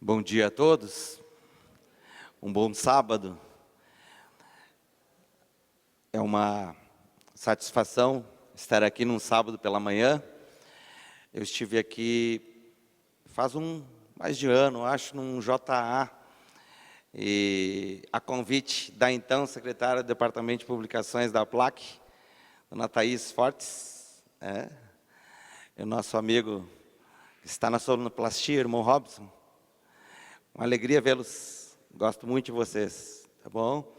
Bom dia a todos, um bom sábado. É uma satisfação estar aqui num sábado pela manhã. Eu estive aqui faz mais de ano, acho, num JA, e a convite da então secretária do Departamento de Publicações da PLAC, dona Thaís Fortes, e o nosso amigo que está na sonoplastia, irmão Robson. Uma alegria vê-los, gosto muito de vocês, tá bom?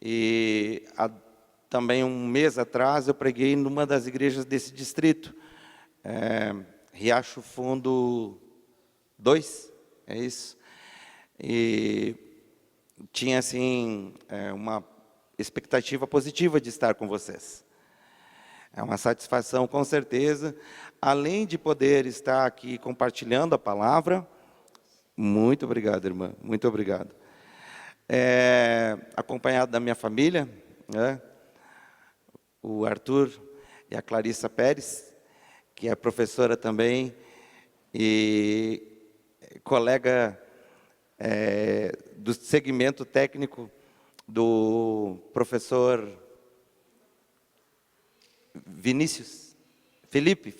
E também um mês atrás eu preguei numa das igrejas desse distrito, Riacho Fundo 2, é isso? E tinha assim, uma expectativa positiva de estar com vocês. É uma satisfação com certeza, além de poder estar aqui compartilhando a palavra. Muito obrigado, irmã, muito obrigado. Acompanhado da minha família, o Arthur e a Clarissa Pérez, que é professora também e colega do segmento técnico do professor Felipe.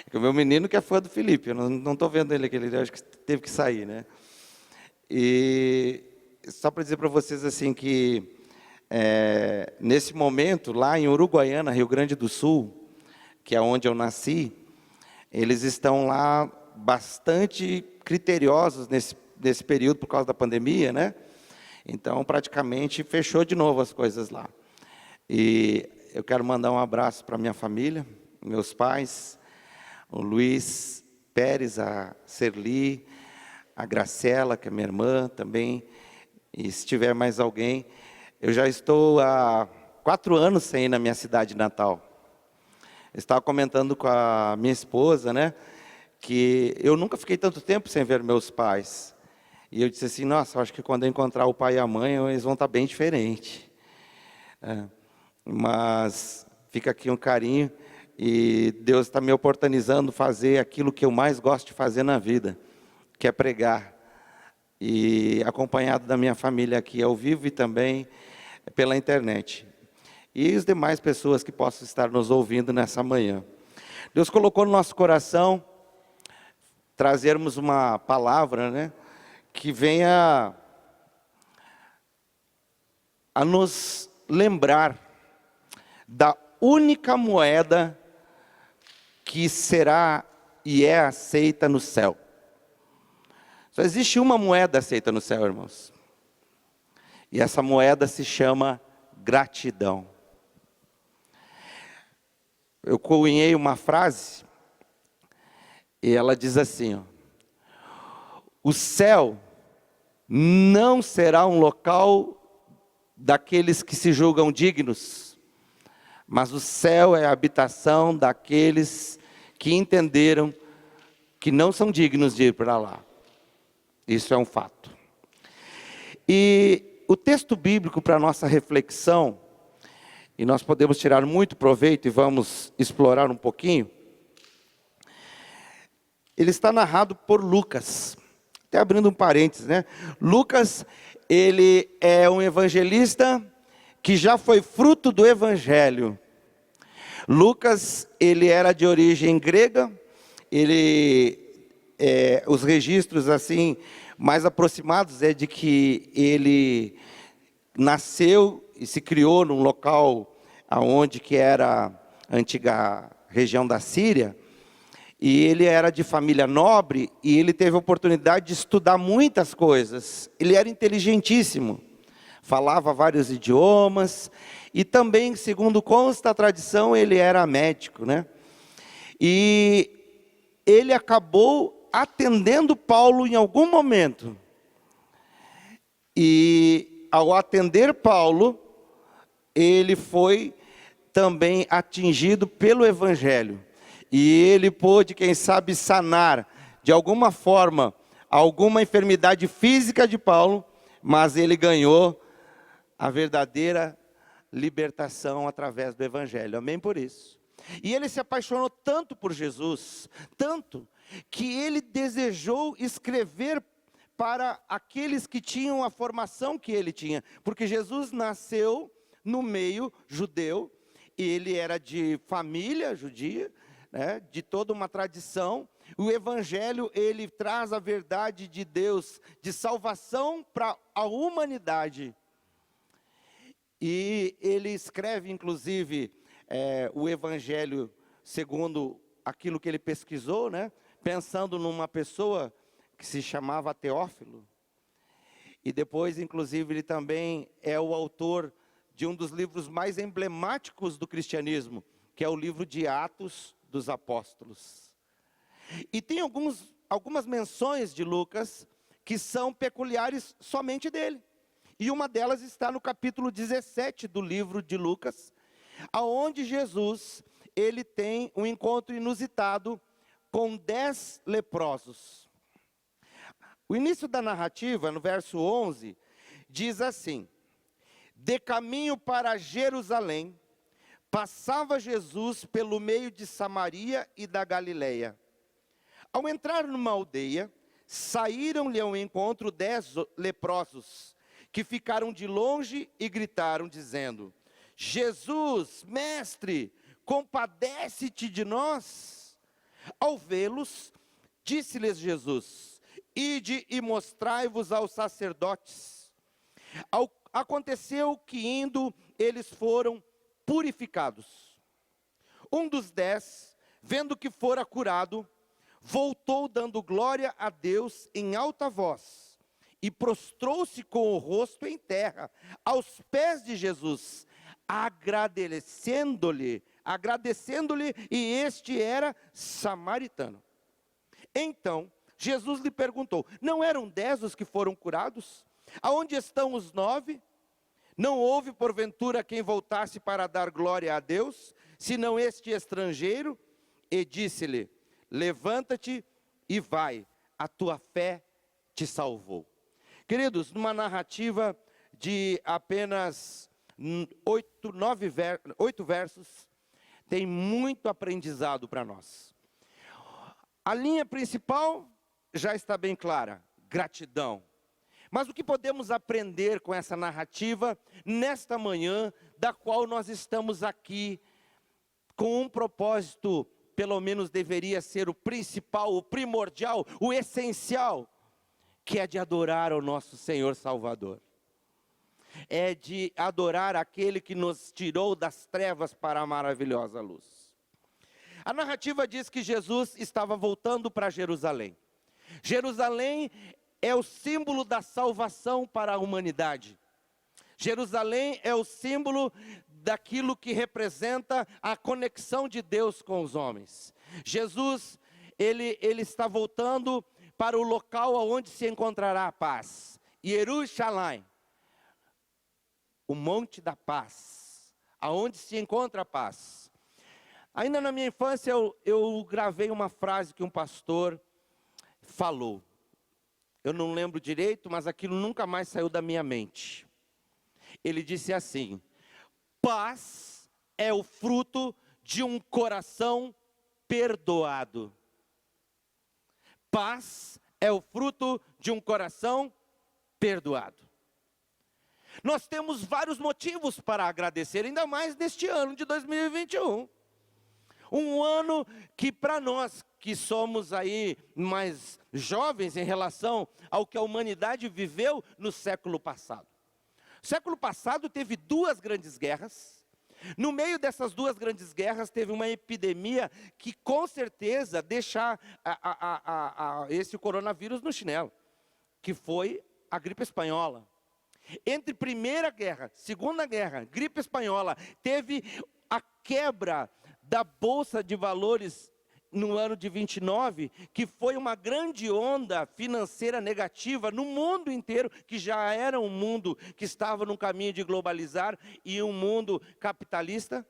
É que o meu menino que é fã do Felipe, eu não estou vendo ele aqui, ele acho que teve que sair, né? E só para dizer para vocês assim que, nesse momento, lá em Uruguaiana, Rio Grande do Sul, que é onde eu nasci, eles estão lá bastante criteriosos nesse período por causa da pandemia, né? Então, praticamente, fechou de novo as coisas lá. E eu quero mandar um abraço para minha família, meus pais, o Luiz Pérez, a Serli, a Graciela, que é minha irmã também, e se tiver mais alguém. Eu já estou há 4 anos sem ir na minha cidade natal. Eu estava comentando com a minha esposa, né, que eu nunca fiquei tanto tempo sem ver meus pais. E eu disse assim, nossa, acho que quando eu encontrar o pai e a mãe, eles vão estar bem diferentes. Mas fica aqui um carinho, e Deus está me oportunizando fazer aquilo que eu mais gosto de fazer na vida, que é pregar, e acompanhado da minha família aqui ao vivo e também pela internet. E as demais pessoas que possam estar nos ouvindo nessa manhã. Deus colocou no nosso coração trazermos uma palavra, né, que venha a nos lembrar da única moeda que será e é aceita no céu. Só existe uma moeda aceita no céu, irmãos. E essa moeda se chama gratidão. Eu cunhei uma frase, e ela diz assim, o céu não será um local daqueles que se julgam dignos, mas o céu é a habitação daqueles que entenderam que não são dignos de ir para lá. Isso é um fato. E o texto bíblico para a nossa reflexão, e nós podemos tirar muito proveito e vamos explorar um pouquinho, ele está narrado por Lucas. Até abrindo um parênteses, né? Lucas, ele é um evangelista que já foi fruto do evangelho. Lucas, ele era de origem grega, os registros assim mais aproximados é de que ele nasceu e se criou num local aonde que era a antiga região da Síria, e ele era de família nobre, e ele teve a oportunidade de estudar muitas coisas. Ele era inteligentíssimo, falava vários idiomas, e também, segundo consta a tradição, ele era médico, né? E ele acabou atendendo Paulo em algum momento. E ao atender Paulo, ele foi também atingido pelo evangelho. E ele pôde, quem sabe, sanar de alguma forma alguma enfermidade física de Paulo, mas ele ganhou a verdadeira libertação através do evangelho. Amém por isso. E ele se apaixonou tanto por Jesus, tanto, que ele desejou escrever para aqueles que tinham a formação que ele tinha, porque Jesus nasceu no meio judeu, e ele era de família judia, né, de toda uma tradição. O evangelho, ele traz a verdade de Deus, de salvação para a humanidade. E ele escreve, inclusive, o evangelho segundo aquilo que ele pesquisou, né, pensando numa pessoa que se chamava Teófilo. E depois, inclusive, ele também é o autor de um dos livros mais emblemáticos do cristianismo, que é o livro de Atos dos Apóstolos. E tem algumas menções de Lucas que são peculiares somente dele. E uma delas está no capítulo 17 do livro de Lucas, aonde Jesus, ele tem um encontro inusitado com 10 leprosos. O início da narrativa, no verso 11, diz assim: de caminho para Jerusalém, passava Jesus pelo meio de Samaria e da Galileia. Ao entrar numa aldeia, saíram-lhe ao encontro 10 leprosos, que ficaram de longe e gritaram, dizendo: Jesus, mestre, compadece-te de nós. Ao vê-los, disse-lhes Jesus: ide e mostrai-vos aos sacerdotes. Aconteceu que indo, eles foram purificados. Um dos 10, vendo que fora curado, voltou dando glória a Deus em alta voz, e prostrou-se com o rosto em terra, aos pés de Jesus, agradecendo-lhe, e este era samaritano. Então, Jesus lhe perguntou: não eram 10 os que foram curados? Aonde estão os 9? Não houve porventura quem voltasse para dar glória a Deus, senão este estrangeiro? E disse-lhe: levanta-te e vai, a tua fé te salvou. Queridos, numa narrativa de apenas 8 versos, tem muito aprendizado para nós. A linha principal já está bem clara: gratidão. Mas o que podemos aprender com essa narrativa nesta manhã, da qual nós estamos aqui com um propósito, pelo menos deveria ser o principal, o primordial, o essencial, que é de adorar o nosso Senhor Salvador. É de adorar aquele que nos tirou das trevas para a maravilhosa luz. A narrativa diz que Jesus estava voltando para Jerusalém. Jerusalém é o símbolo da salvação para a humanidade. Jerusalém é o símbolo daquilo que representa a conexão de Deus com os homens. Jesus, ele está voltando para o local onde se encontrará a paz. Jerusalém, o Monte da Paz, aonde se encontra a paz. Ainda na minha infância eu gravei uma frase que um pastor falou. Eu não lembro direito, mas aquilo nunca mais saiu da minha mente. Ele disse assim: paz é o fruto de um coração perdoado. Paz é o fruto de um coração perdoado. Nós temos vários motivos para agradecer, ainda mais neste ano de 2021. Um ano que para nós que somos aí mais jovens em relação ao que a humanidade viveu no século passado. O século passado teve 2 grandes guerras. No meio dessas 2 grandes guerras teve uma epidemia que com certeza deixa esse coronavírus no chinelo, que foi a gripe espanhola. Entre Primeira Guerra, Segunda Guerra, gripe espanhola, teve a quebra da Bolsa de Valores no ano de 29, que foi uma grande onda financeira negativa no mundo inteiro, que já era um mundo que estava no caminho de globalizar e um mundo capitalista.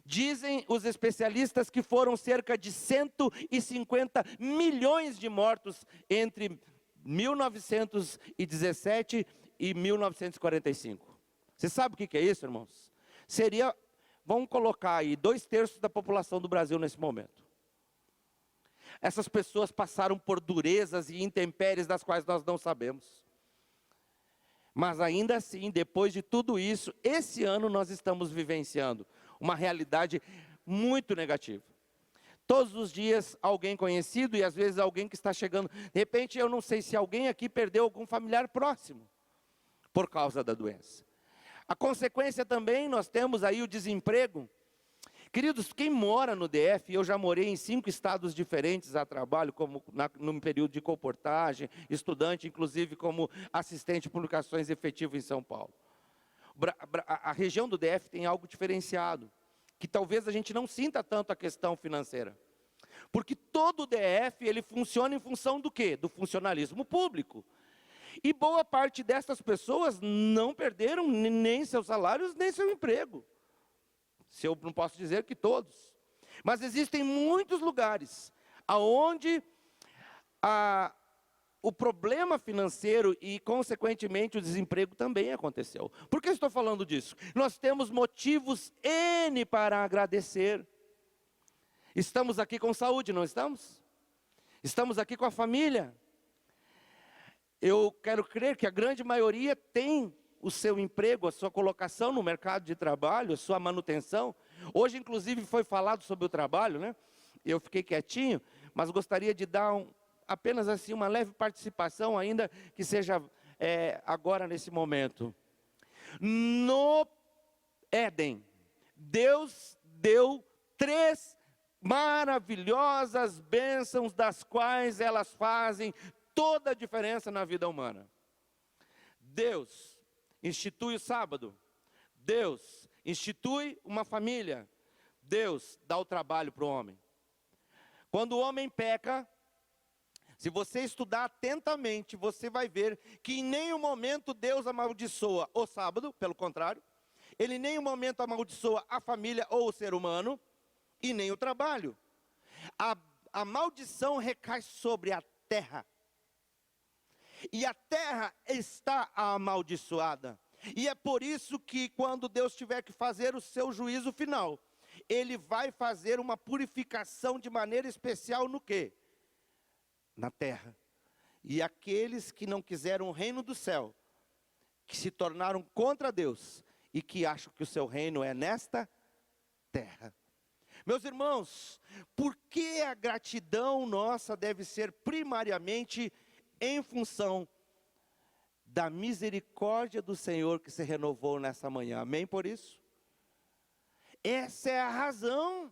Dizem os especialistas que foram cerca de 150 milhões de mortos entre 1917 e 1945. Você sabe o que é isso, irmãos? Seria, vamos colocar aí, 2/3 da população do Brasil nesse momento. Essas pessoas passaram por durezas e intempéries das quais nós não sabemos. Mas ainda assim, depois de tudo isso, esse ano nós estamos vivenciando uma realidade muito negativa. Todos os dias alguém conhecido e às vezes alguém que está chegando. De repente eu não sei se alguém aqui perdeu algum familiar próximo por causa da doença. A consequência também, nós temos aí o desemprego. Queridos, quem mora no DF, eu já morei em 5 estados diferentes a trabalho, como no período de comportagem, estudante, inclusive como assistente de publicações efetivo em São Paulo. A região do DF tem algo diferenciado, que talvez a gente não sinta tanto a questão financeira. Porque todo o DF, ele funciona em função do quê? Do funcionalismo público. E boa parte dessas pessoas não perderam nem seus salários, nem seu emprego. Se eu não posso dizer que todos. Mas existem muitos lugares onde o problema financeiro e, consequentemente, o desemprego também aconteceu. Por que eu estou falando disso? Nós temos motivos N para agradecer. Estamos aqui com saúde, não estamos? Estamos aqui com a família. Eu quero crer que a grande maioria tem o seu emprego, a sua colocação no mercado de trabalho, a sua manutenção. Hoje, inclusive, foi falado sobre o trabalho, né? Eu fiquei quietinho, mas gostaria de dar apenas assim uma leve participação, ainda que seja agora nesse momento. No Éden, Deus deu 3 maravilhosas bênçãos, das quais elas fazem toda a diferença na vida humana. Deus institui o sábado. Deus institui uma família. Deus dá o trabalho para o homem. Quando o homem peca, se você estudar atentamente, você vai ver que em nenhum momento Deus amaldiçoa o sábado, pelo contrário. Ele em nenhum momento amaldiçoa a família ou o ser humano, e nem o trabalho. A maldição recai sobre a terra. E a terra está amaldiçoada. E é por isso que quando Deus tiver que fazer o seu juízo final, Ele vai fazer uma purificação de maneira especial no quê? Na terra. E aqueles que não quiseram o reino do céu, que se tornaram contra Deus, e que acham que o seu reino é nesta terra. Meus irmãos, por que a gratidão nossa deve ser primariamente em função da misericórdia do Senhor que se renovou nessa manhã? Amém por isso? Essa é a razão.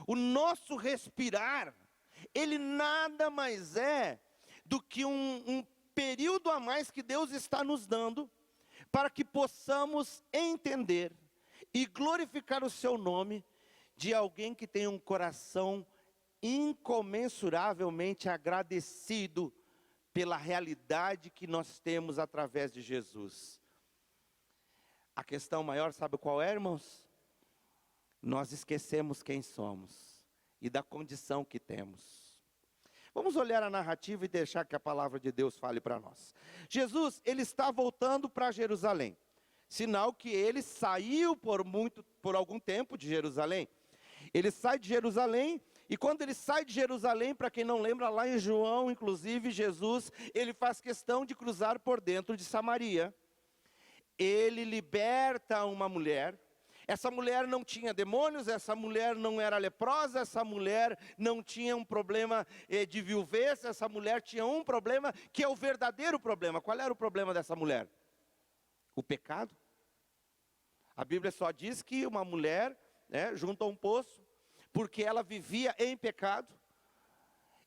O nosso respirar, ele nada mais é do que um período a mais que Deus está nos dando, para que possamos entender e glorificar o seu nome, de alguém que tem um coração incomensuravelmente agradecido pela realidade que nós temos através de Jesus. A questão maior, sabe qual é, irmãos? Nós esquecemos quem somos e da condição que temos. Vamos olhar a narrativa e deixar que a palavra de Deus fale para nós. Jesus, ele está voltando para Jerusalém, sinal que ele saiu por algum tempo de Jerusalém. Ele sai de Jerusalém, e quando ele sai de Jerusalém, para quem não lembra, lá em João, inclusive, Jesus, ele faz questão de cruzar por dentro de Samaria. Ele liberta uma mulher. Essa mulher não tinha demônios, essa mulher não era leprosa, essa mulher não tinha um problema de viuvez, essa mulher tinha um problema que é o verdadeiro problema. Qual era o problema dessa mulher? O pecado. A Bíblia só diz que uma mulher, junto a um poço, porque ela vivia em pecado,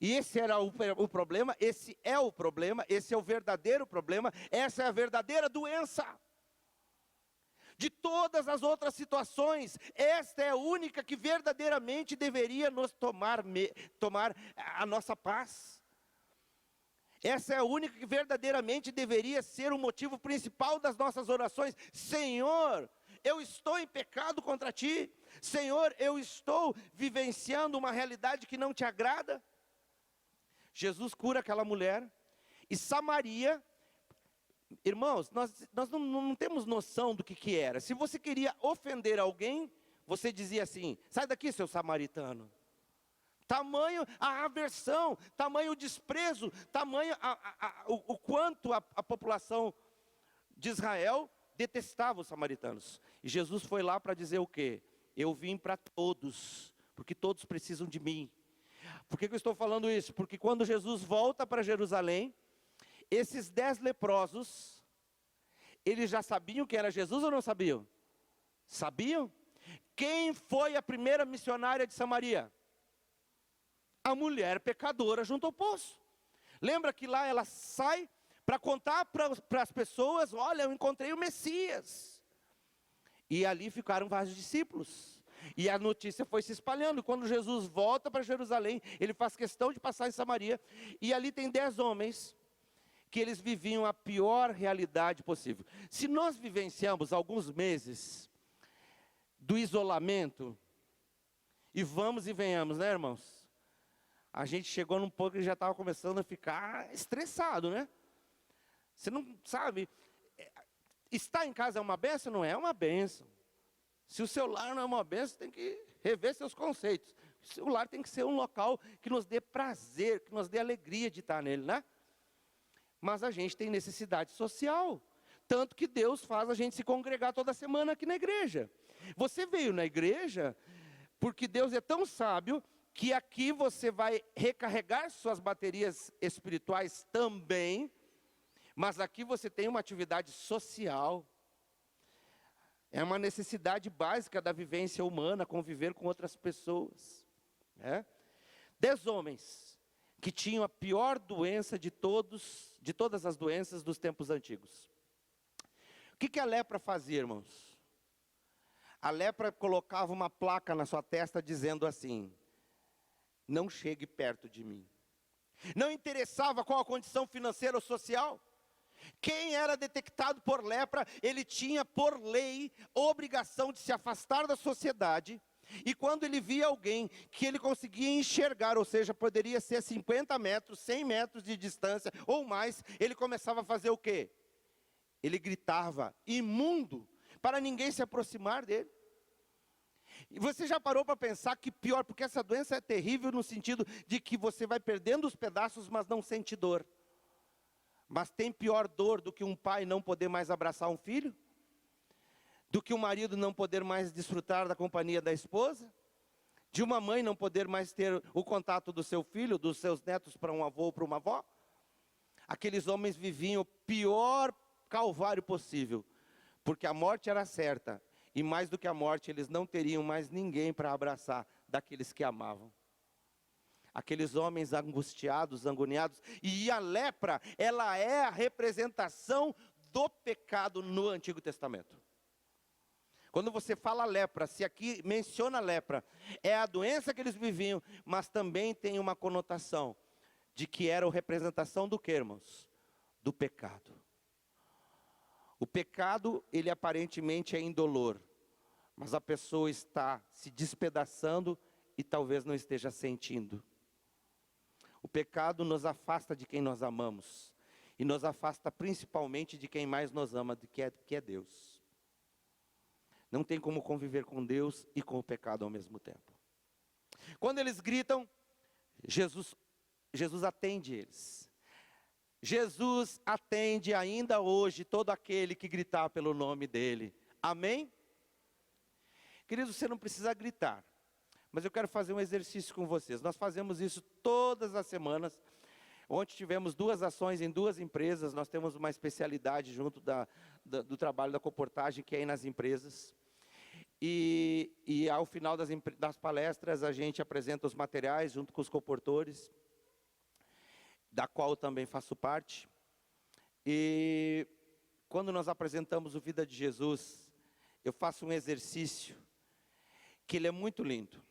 e esse era o problema, esse é o problema, esse é o verdadeiro problema, essa é a verdadeira doença. De todas as outras situações, esta é a única que verdadeiramente deveria nos tomar a nossa paz. Essa é a única que verdadeiramente deveria ser o motivo principal das nossas orações. Senhor, eu estou em pecado contra Ti. Senhor, eu estou vivenciando uma realidade que não Te agrada. Jesus cura aquela mulher. E Samaria, irmãos, nós não temos noção do que era. Se você queria ofender alguém, você dizia assim: sai daqui, seu samaritano. tamanho a aversão, tamanho o desprezo, tamanho o quanto a população de Israel detestava os samaritanos. E Jesus foi lá para dizer o quê? Eu vim para todos, porque todos precisam de mim. Por que eu estou falando isso? Porque quando Jesus volta para Jerusalém, esses 10 leprosos, eles já sabiam que era Jesus ou não sabiam? Sabiam? Quem foi a primeira missionária de Samaria? A mulher pecadora junto ao poço. Lembra que lá ela sai para contar para as pessoas: olha, eu encontrei o Messias. E ali ficaram vários discípulos. E a notícia foi se espalhando. Quando Jesus volta para Jerusalém, ele faz questão de passar em Samaria. E ali tem 10 homens que eles viviam a pior realidade possível. Se nós vivenciamos alguns meses do isolamento, e vamos e venhamos, né, irmãos? A gente chegou num ponto que já estava começando a ficar estressado, né? Você não sabe, estar em casa é uma bênção? Não é uma bênção. Se o seu lar não é uma bênção, tem que rever seus conceitos. O seu lar tem que ser um local que nos dê prazer, que nos dê alegria de estar nele, né? Mas a gente tem necessidade social. Tanto que Deus faz a gente se congregar toda semana aqui na igreja. Você veio na igreja porque Deus é tão sábio que aqui você vai recarregar suas baterias espirituais também, mas aqui você tem uma atividade social. É uma necessidade básica da vivência humana, conviver com outras pessoas. 10 homens que tinham a pior doença de todas as doenças dos tempos antigos. O que a lepra fazia, irmãos? A lepra colocava uma placa na sua testa dizendo assim: não chegue perto de mim. Não interessava qual a condição financeira ou social. Quem era detectado por lepra, ele tinha por lei obrigação de se afastar da sociedade. E quando ele via alguém que ele conseguia enxergar, ou seja, poderia ser 50 metros, 100 metros de distância ou mais, ele começava a fazer o quê? Ele gritava: imundo, para ninguém se aproximar dele. E você já parou para pensar que pior, porque essa doença é terrível no sentido de que você vai perdendo os pedaços, mas não sente dor. Mas tem pior dor do que um pai não poder mais abraçar um filho? Do que um marido não poder mais desfrutar da companhia da esposa? De uma mãe não poder mais ter o contato do seu filho, dos seus netos para um avô ou para uma avó? Aqueles homens viviam o pior calvário possível, porque a morte era certa, e mais do que a morte, eles não teriam mais ninguém para abraçar daqueles que amavam. Aqueles homens angustiados, agoniados, e a lepra, ela é a representação do pecado no Antigo Testamento. Quando você fala lepra, se aqui menciona lepra, é a doença que eles viviam, mas também tem uma conotação de que era a representação do que, irmãos? Do pecado. O pecado, ele aparentemente é indolor, mas a pessoa está se despedaçando e talvez não esteja sentindo. O pecado nos afasta de quem nós amamos, e nos afasta principalmente de quem mais nos ama, que é Deus. Não tem como conviver com Deus e com o pecado ao mesmo tempo. Quando eles gritam, Jesus atende eles. Jesus atende ainda hoje todo aquele que gritar pelo nome dele. Amém? Queridos, você não precisa gritar, mas eu quero fazer um exercício com vocês. Nós fazemos isso todas as semanas. Ontem tivemos 2 ações em 2 empresas. Nós temos uma especialidade junto do trabalho da comportagem, que é ir nas empresas. E ao final das palestras, a gente apresenta os materiais junto com os comportores, da qual eu também faço parte. E quando nós apresentamos o Vida de Jesus, eu faço um exercício que ele é muito lindo.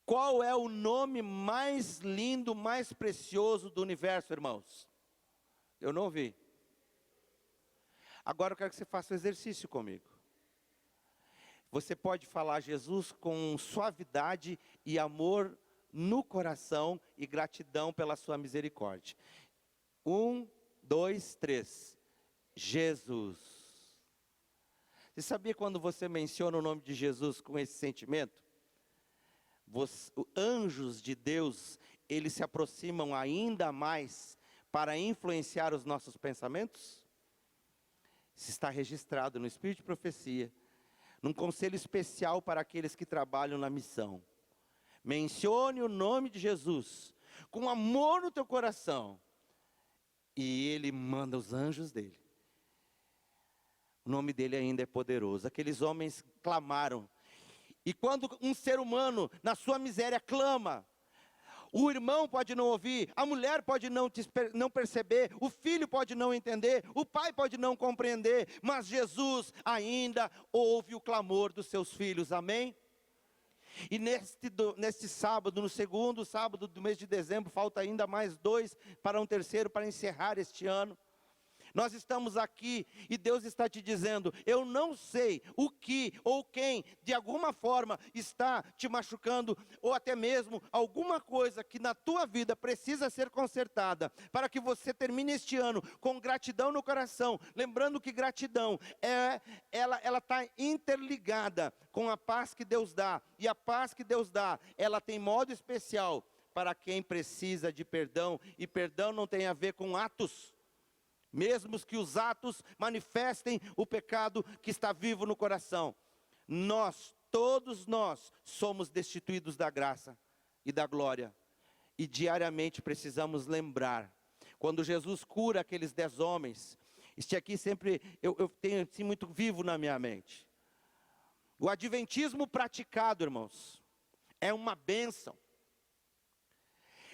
Qual é o nome mais lindo, mais precioso do universo, irmãos? Eu não ouvi. Agora eu quero que você faça o exercício comigo. Você pode falar Jesus com suavidade e amor no coração e gratidão pela sua misericórdia. 1, 2, 3. Jesus. Você sabia quando você menciona o nome de Jesus com esse sentimento? anjos de Deus, eles se aproximam ainda mais para influenciar os nossos pensamentos? Isso está registrado no Espírito de Profecia, num conselho especial para aqueles que trabalham na missão. Mencione o nome de Jesus, com amor no teu coração, e Ele manda os anjos dele. O nome dele ainda é poderoso. Aqueles homens clamaram. E quando um ser humano, na sua miséria, clama, o irmão pode não ouvir, a mulher pode não perceber, o filho pode não entender, o pai pode não compreender, mas Jesus ainda ouve o clamor dos seus filhos, amém? E neste sábado, no segundo sábado do mês de dezembro, falta ainda mais 2 para um terceiro, para encerrar este ano. Nós estamos aqui e Deus está te dizendo, eu não sei o que ou quem de alguma forma está te machucando, ou até mesmo alguma coisa que na tua vida precisa ser consertada, para que você termine este ano com gratidão no coração, lembrando que gratidão, ela está interligada com a paz que Deus dá, e a paz que Deus dá, ela tem modo especial para quem precisa de perdão, e perdão não tem a ver com atos, mesmo que os atos manifestem o pecado que está vivo no coração. Todos nós, somos destituídos da graça e da glória. E diariamente precisamos lembrar. Quando Jesus cura aqueles 10 homens, este aqui sempre, eu tenho assim muito vivo na minha mente. O adventismo praticado, irmãos, é uma bênção.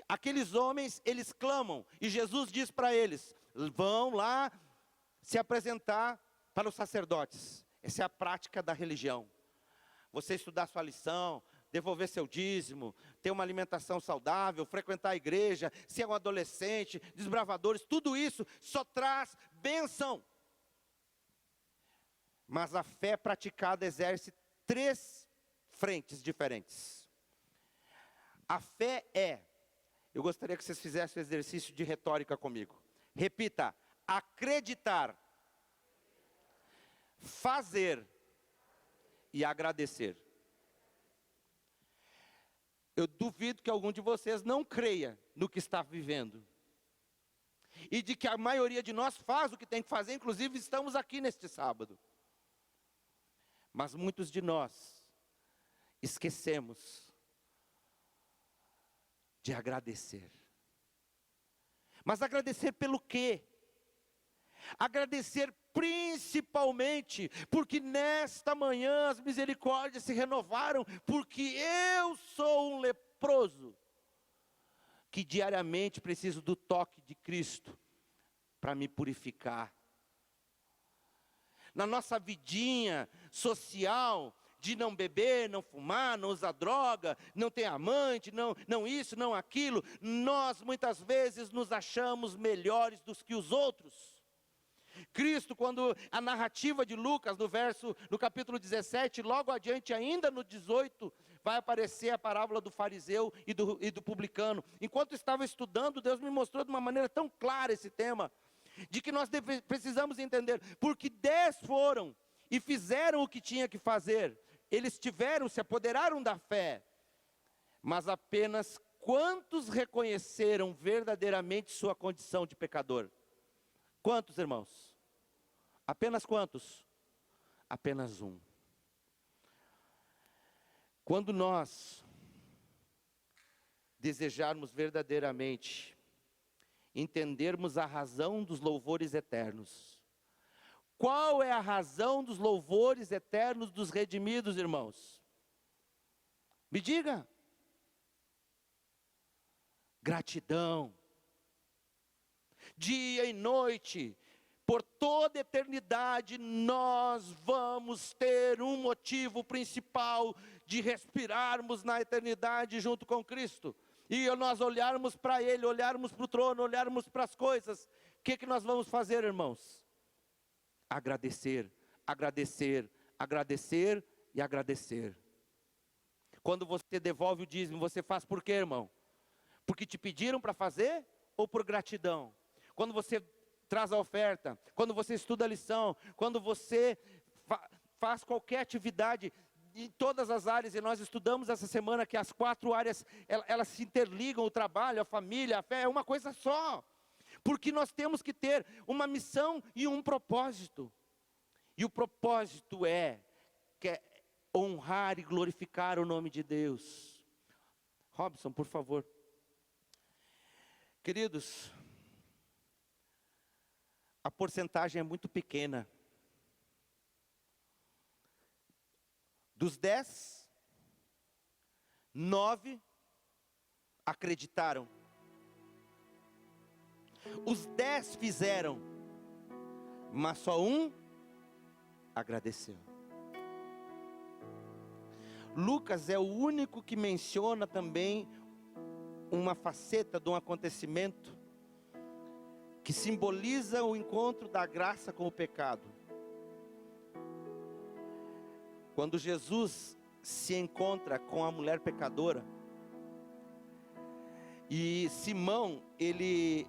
Aqueles homens, eles clamam, e Jesus diz para eles, vão lá se apresentar para os sacerdotes. Essa é a prática da religião. Você estudar sua lição, devolver seu dízimo, ter uma alimentação saudável, frequentar a igreja, ser um adolescente, desbravadores, tudo isso só traz bênção. Mas a fé praticada exerce 3 frentes diferentes. A fé eu gostaria que vocês fizessem o exercício de retórica comigo. Repita: acreditar, fazer e agradecer. Eu duvido que algum de vocês não creia no que está vivendo. E de que a maioria de nós faz o que tem que fazer, inclusive estamos aqui neste sábado. Mas muitos de nós esquecemos de agradecer. Mas agradecer pelo quê? Agradecer principalmente porque nesta manhã as misericórdias se renovaram, porque eu sou um leproso que diariamente preciso do toque de Cristo para me purificar. Na nossa vidinha social, de não beber, não fumar, não usar droga, não ter amante, não isso, não aquilo, nós muitas vezes nos achamos melhores do que os outros. Cristo, quando a narrativa de Lucas, no capítulo 17, logo adiante, ainda no 18, vai aparecer a parábola do fariseu e do publicano. Enquanto estava estudando, Deus me mostrou de uma maneira tão clara esse tema, de que nós precisamos entender, porque 10 foram e fizeram o que tinha que fazer, eles se apoderaram da fé, mas apenas quantos reconheceram verdadeiramente sua condição de pecador? Quantos, irmãos? Apenas quantos? Apenas um. Quando nós desejarmos verdadeiramente entendermos a razão dos louvores eternos, qual é a razão dos louvores eternos dos redimidos, irmãos? Me diga. Gratidão. Dia e noite, por toda eternidade, nós vamos ter um motivo principal de respirarmos na eternidade junto com Cristo. E nós olharmos para Ele, olharmos para o trono, olharmos para as coisas. O que nós vamos fazer, irmãos? Agradecer, agradecer, agradecer e agradecer. Quando você devolve o dízimo, você faz por quê, irmão? Porque te pediram para fazer ou por gratidão? Quando você traz a oferta, quando você estuda a lição, quando você faz qualquer atividade em todas as áreas, e nós estudamos essa semana que as 4 áreas, elas se interligam, o trabalho, a família, a fé, é uma coisa só. Porque nós temos que ter uma missão e um propósito. E o propósito que é honrar e glorificar o nome de Deus. Robson, por favor. Queridos, a porcentagem é muito pequena. Dos 10, 9 acreditaram. Os 10 fizeram, mas só um agradeceu. Lucas é o único que menciona também uma faceta de um acontecimento que simboliza o encontro da graça com o pecado. Quando Jesus se encontra com a mulher pecadora, e Simão, ele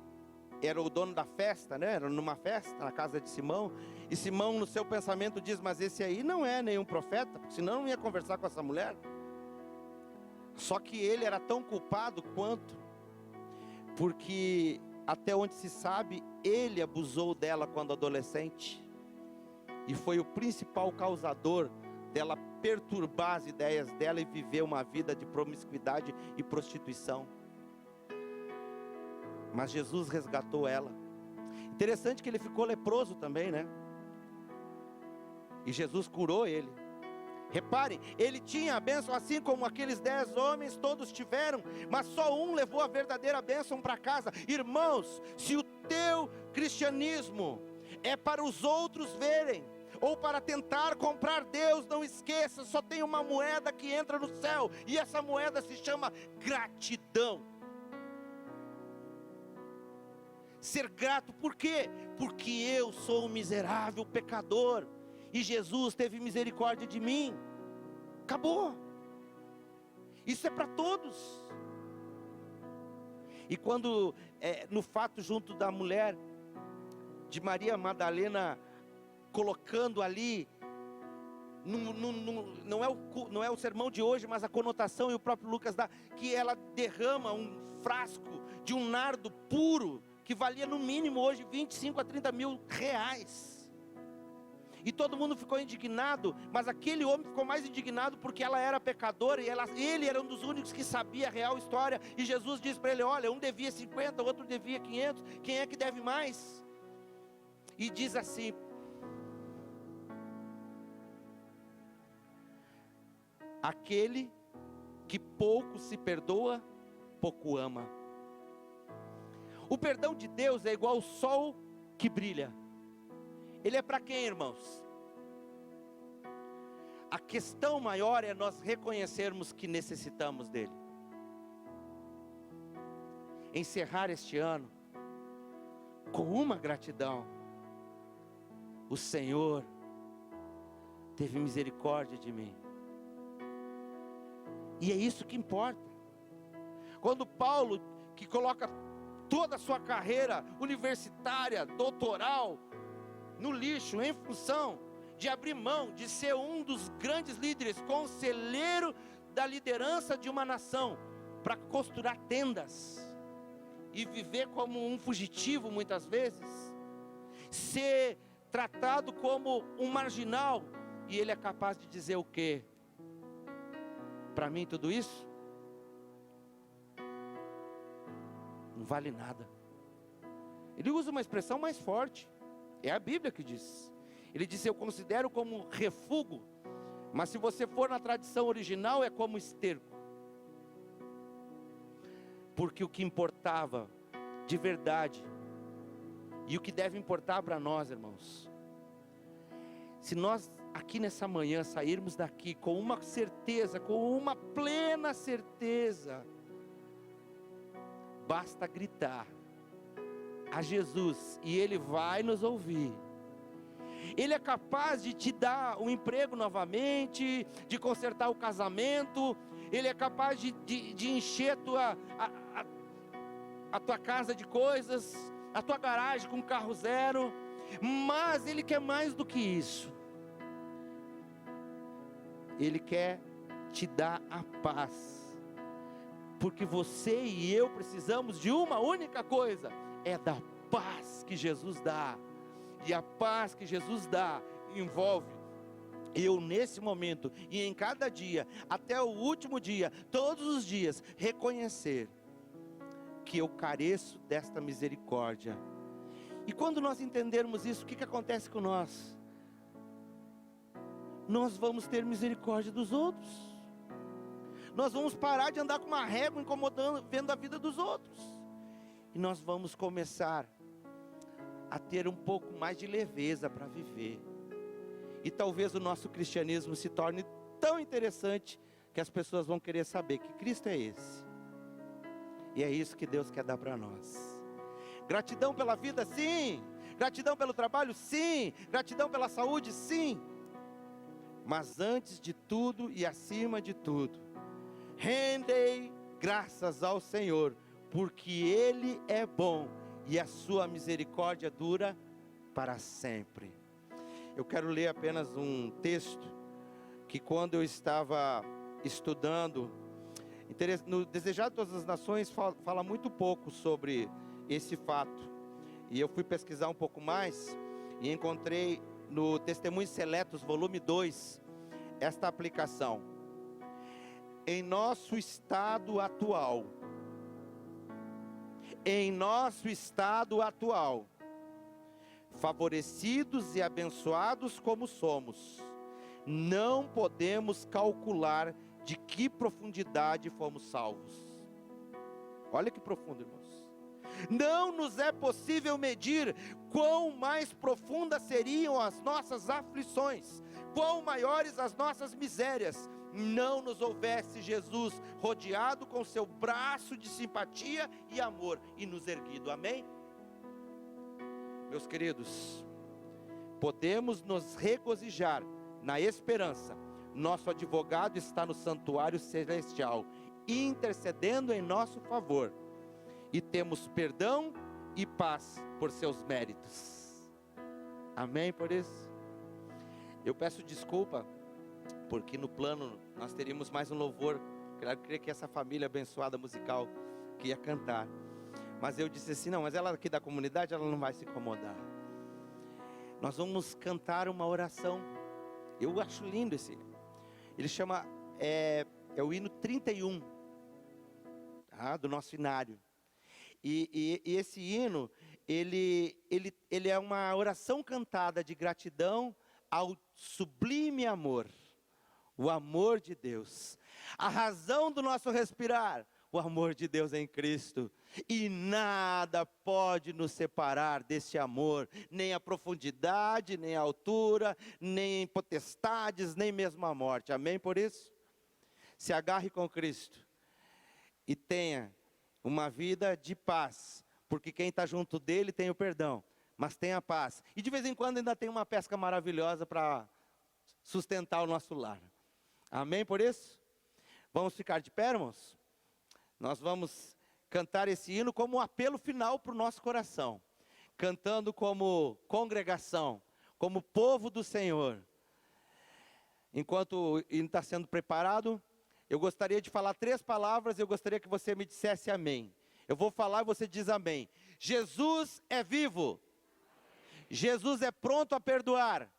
era o dono da festa, né? Era numa festa na casa de Simão, e Simão no seu pensamento diz, mas esse aí não é nenhum profeta, porque senão não ia conversar com essa mulher. Só que ele era tão culpado quanto, porque até onde se sabe, ele abusou dela quando adolescente, e foi o principal causador dela perturbar as ideias dela e viver uma vida de promiscuidade e prostituição. Mas Jesus resgatou ela. Interessante que ele ficou leproso também, né? E Jesus curou ele. Reparem, ele tinha a bênção assim como aqueles 10 homens, todos tiveram, mas só um levou a verdadeira bênção para casa. Irmãos, se o teu cristianismo é para os outros verem, ou para tentar comprar Deus, não esqueça, só tem uma moeda que entra no céu, e essa moeda se chama gratidão. Ser grato, por quê? Porque eu sou um miserável pecador, e Jesus teve misericórdia de mim. Acabou. Isso é para todos. E quando, no fato junto da mulher, de Maria Madalena, colocando ali, não é o sermão de hoje, mas a conotação, e o próprio Lucas dá, que ela derrama um frasco de um nardo puro, que valia no mínimo hoje 25 a 30 mil reais. E todo mundo ficou indignado, mas aquele homem ficou mais indignado porque ela era pecadora, e ele era um dos únicos que sabia a real história. E Jesus disse para ele, olha, um devia 50, outro devia 500, quem é que deve mais? E diz assim, aquele que pouco se perdoa, pouco ama. O perdão de Deus é igual ao sol que brilha. Ele é para quem, irmãos? A questão maior é nós reconhecermos que necessitamos dele. Encerrar este ano com uma gratidão. O Senhor teve misericórdia de mim. E é isso que importa. Quando Paulo, que coloca toda a sua carreira universitária, doutoral, no lixo, em função de abrir mão, de ser um dos grandes líderes, conselheiro da liderança de uma nação, para costurar tendas, e viver como um fugitivo muitas vezes, ser tratado como um marginal, e ele é capaz de dizer o quê? Para mim tudo isso não vale nada. Ele usa uma expressão mais forte, é a Bíblia que diz. Ele diz, eu considero como refúgio, mas se você for na tradição original, é como esterco. Porque o que importava de verdade, e o que deve importar para nós, irmãos, se nós aqui nessa manhã sairmos daqui com uma certeza, com uma plena certeza, basta gritar a Jesus e Ele vai nos ouvir. Ele é capaz de te dar um emprego novamente, de consertar o casamento. Ele é capaz de encher a tua casa de coisas, a tua garagem com carro zero. Mas Ele quer mais do que isso. Ele quer te dar a paz, porque você e eu precisamos de uma única coisa, é da paz que Jesus dá. E a paz que Jesus dá envolve eu nesse momento e em cada dia, até o último dia, todos os dias, reconhecer que eu careço desta misericórdia. E quando nós entendermos isso, o que acontece com nós? Nós vamos ter misericórdia dos outros. Nós vamos parar de andar com uma régua incomodando, vendo a vida dos outros. E nós vamos começar a ter um pouco mais de leveza para viver. E talvez o nosso cristianismo se torne tão interessante que as pessoas vão querer saber que Cristo é esse. E é isso que Deus quer dar para nós. Gratidão pela vida, sim. Gratidão pelo trabalho, sim. Gratidão pela saúde, sim. Mas antes de tudo e acima de tudo, rendei graças ao Senhor, porque Ele é bom e a sua misericórdia dura para sempre. Eu quero ler apenas um texto que quando eu estava estudando, no Desejado de Todas as Nações fala muito pouco sobre esse fato. E eu fui pesquisar um pouco mais e encontrei no Testemunhos Seletos, volume 2, esta aplicação. Em nosso estado atual, favorecidos e abençoados como somos, não podemos calcular de que profundidade fomos salvos. Olha que profundo, irmãos. Não nos é possível medir quão mais profundas seriam as nossas aflições, quão maiores as nossas misérias, não nos houvesse Jesus rodeado com seu braço de simpatia e amor e nos erguido. Amém? Meus queridos, podemos nos regozijar na esperança. Nosso advogado está no santuário celestial, intercedendo em nosso favor. E temos perdão e paz por seus méritos. Amém por isso? Eu peço desculpa, porque no plano nós teríamos mais um louvor. Eu creio que essa família abençoada musical que ia cantar. Mas eu disse assim, não, mas ela aqui da comunidade, ela não vai se incomodar. Nós vamos cantar uma oração. Eu acho lindo esse hino. Ele chama, é o hino 31, tá? Do nosso inário. E esse hino, ele é uma oração cantada de gratidão ao sublime amor, o amor de Deus. A razão do nosso respirar, o amor de Deus em Cristo. E nada pode nos separar desse amor, nem a profundidade, nem a altura, nem potestades, nem mesmo a morte. Amém por isso? Se agarre com Cristo e tenha uma vida de paz, porque quem está junto dele tem o perdão, mas tem a paz. E de vez em quando ainda tem uma pesca maravilhosa para sustentar o nosso lar. Amém por isso? Vamos ficar de pé, irmãos? Nós vamos cantar esse hino como um apelo final para o nosso coração, cantando como congregação, como povo do Senhor. Enquanto o hino está sendo preparado, eu gostaria de falar 3 palavras e eu gostaria que você me dissesse amém. Eu vou falar e você diz amém. Jesus é vivo. Jesus é pronto a perdoar.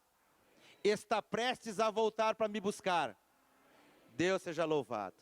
Está prestes a voltar para me buscar. Deus seja louvado.